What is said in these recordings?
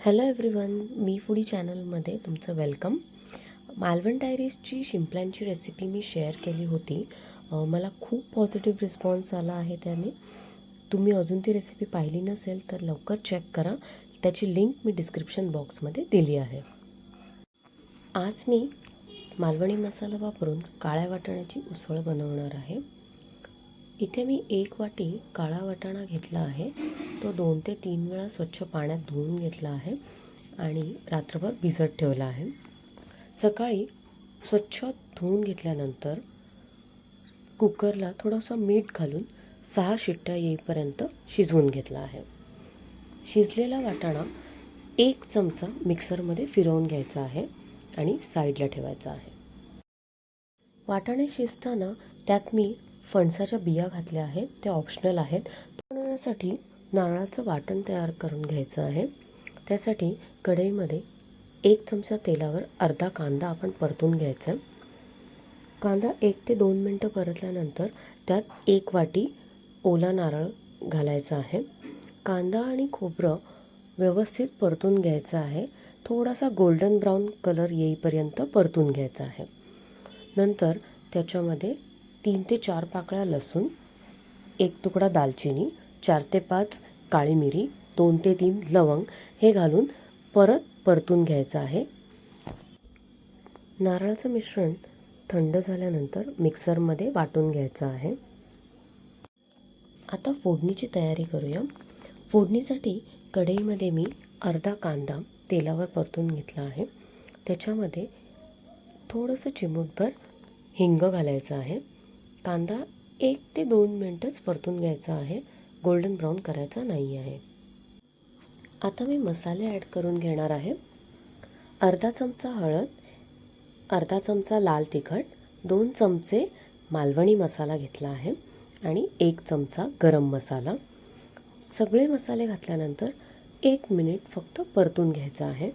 Hello everyone, मी foodie चॅनलमध्ये तुमचं welcome. Malvan डायरीजची शिंपल्यांची recipe मी share केली होती. मला खूप पॉझिटिव्ह रिस्पॉन्स आला आहे त्याने. तुम्ही अजून ती रेसिपी पाहिली नसेल तर लवकर चेक करा. त्याची लिंक मी डिस्क्रिप्शन बॉक्समध्ये दिली आहे. आज मी मालवणी मसाला वापरून काळ्या वाटाण्याची उसळ बनवणार आहे. इथे मी 1 वाटी काळा वाटाणा घेतला आहे. तो 2 ते 3 वेळा स्वच्छ पाण्यात धुवून घेतला आहे आणि रात्रभर भिजत ठेवला आहे. सकाळी स्वच्छ धुवून घेतल्यानंतर कुकरला थोडंसं मीठ घालून 6 शिट्ट्या येईपर्यंत शिजवून घेतला आहे. शिजलेला वाटाणा 1 चमचा मिक्सरमध्ये फिरवून घ्यायचा आहे आणि साईडला ठेवायचा आहे. वाटाणे शिजताना त्यात मी फणसाच्या बिया घातल्या आहेत. त्या ऑप्शनल आहेत. बनवण्यासाठी नारळाचं वाटण तयार करून घ्यायचं आहे. त्यासाठी कढईमध्ये 1 चमचा तेलावर अर्धा कांदा आपण परतून घ्यायचा. कांदा 1 ते 2 मिनटं परतल्यानंतर त्यात 1 वाटी ओला नारळ घालायचा आहे. कांदा आणि खोबरं व्यवस्थित परतून घ्यायचं आहे. थोडासा गोल्डन ब्राऊन कलर येईपर्यंत परतून घ्यायचा आहे. नंतर त्याच्यामध्ये 3 ते 4 पाकळ्या लसूण, 1 तुकडा दालचिनी, 4 ते 5 काळी मिरी, 2 ते 3 लवंग हे घालून परत परतून घ्यायचं आहे. नारळाचं मिश्रण थंड झाल्यानंतर मिक्सरमध्ये वाटून घ्यायचं आहे. आता फोडणीची तयारी करूया. फोडणीसाठी कढईमध्ये मी अर्धा कांदा तेलावर परतून घेतला आहे. त्याच्यामध्ये थोडंसं चिमूटभर हिंग घालायचं आहे. कांदा 1 ते 2 मिनटंच परतून घ्यायचा आहे. गोल्डन ब्राऊन करायचा नाही आहे. आता मी मसाले ॲड करून घेणार आहे. अर्धा चमचा हळद, अर्धा चमचा लाल तिखट, 2 चमचे मालवणी मसाला घेतला आहे आणि 1 चमचा गरम मसाला. सगळे मसाले घातल्यानंतर 1 मिनिट फक्त परतून घ्यायचा आहे.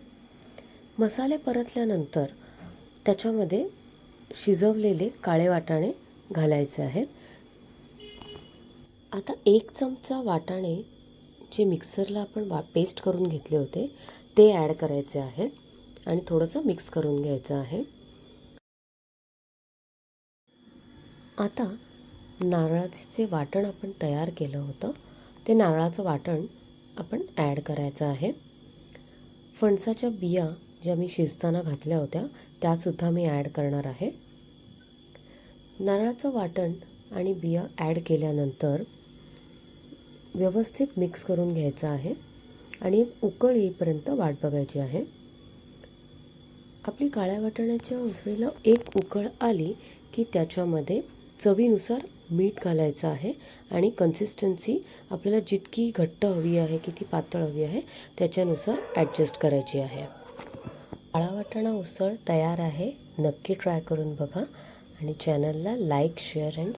मसाले परतल्यानंतर त्याच्यामध्ये शिजवलेले काळे वाटाणे घालायचे आहेत. आता 1 चमचा वाटाणे जे मिक्सरला आपण पेस्ट करून घेतले होते ते ॲड करायचे आहेत आणि थोडंसं मिक्स करून घ्यायचं आहे. आता नारळाचे जे वाटण आपण तयार केलं होतं ते नारळाचं वाटण आपण ॲड करायचं आहे. फणसाच्या बिया ज्या मी शिजताना घातल्या होत्या त्यासुद्धा मी ॲड करणार आहे. नारळाचं वाटण आणि बिया ॲड केल्यानंतर व्यवस्थित मिक्स करून घ्यायचं आहे आणि एक उकळ येईपर्यंत वाट बघायची आहे. आपली काळ्या वाटाण्याच्या उसळीला एक उकळ आली की त्याच्यामध्ये चवीनुसार मीठ घालायचं आहे आणि कन्सिस्टन्सी आपल्याला जितकी घट्ट हवी आहे किती पातळ हवी आहे त्याच्यानुसार ॲडजस्ट करायची आहे. काळा वाटाणा उसळ तयार आहे. नक्की ट्राय करून बघा आणि चॅनलला लाईक, शेअर अँड